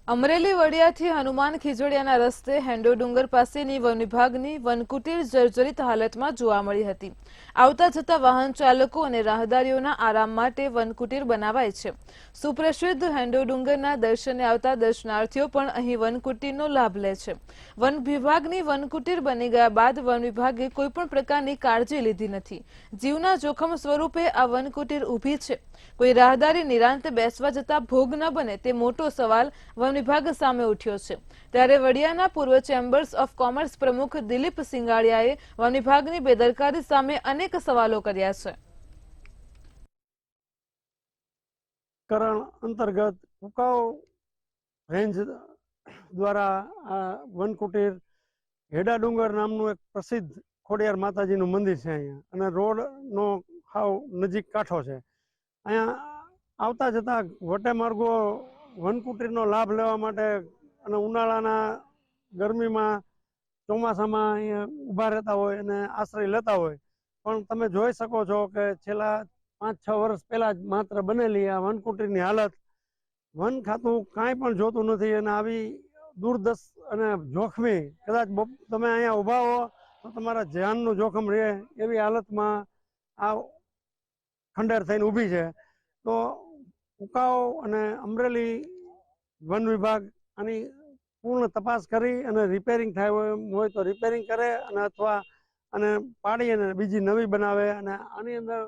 અમરેલી વડિયાથી હનુમાન ખીજડીયાના રસ્તે હેન્ડો ડુંગર પાસેની વન વિભાગની વનકુટીર જર્જરિત હાલતમાં જોવા મળી હતી। આવતા જતા વાહન ચાલકો અને રાહદારીઓના આરામ માટે વનકુટીર બનાવાય છે। સુપ્રસિદ્ધ હેન્ડો ડુંગરના દર્શને આવતા દર્શનાર્થીઓ પણ અહીં વનકુટીરનો લાભ લે છે। વન વિભાગની વનકુટીર બની ગયા બાદ વન વિભાગે કોઈપણ પ્રકારની કાળજી લીધી નથી। જીવના જોખમ સ્વરૂપે આ વનકુટીર ઊભી છે। કોઈ રાહદારી નિરાંતે બેસવા જતા ભોગ ન બને તે મોટો સવાલ વન વિભાગ સામે ઉઠ્યો છે। ત્યારે વડિયાના પૂર્વ ચેમ્બર્સ ઓફ કોમર્સ પ્રમુખ દિલીપ સિંગાડિયાએ વન વિભાગની બેદરકારી સામે અનેક સવાલો કર્યા છે। કરણ અંતર્ગત કુકાઓ રેન્જ દ્વારા આ વનકુટીર હેડા ડુંગર નામનું એક પ્રસિદ્ધ ખોડિયાર માતાજીનું મંદિર છે અહીંયા, અને રોડનો હાવ નજીક કાંઠો છે। અહીંયા આવતા જતા વટે માર્ગો વનકુટીરનો લાભ લેવા માટે અને ઉનાળાના ગરમીમાં ચોમાસામાં અહીંયા ઊભા રહેતા હોય અને આશ્રય લેતા હોય, પણ તમે જોઈ શકો છો કે છેલ્લા 5-6 વર્ષ પહેલા જ માત્ર બનેલી આ વનકુટીરની હાલત વન ખાતું કાંઈ પણ જોતું નથી। અને આવી દુર્દશ અને જોખમી, કદાચ તમે અહીંયા ઊભા હો તો તમારા જાનનું જોખમ રહે એવી હાલતમાં આ ખંડેર થઈને ઊભી છે। તો કુકાઓ અને અમરેલી વન વિભાગ આની પૂર્ણ તપાસ કરી અને રિપેરિંગ થાય હોય તો રિપેરિંગ કરે, અને અથવા અને પાડી અને બીજી નવી બનાવે, અને આની અંદર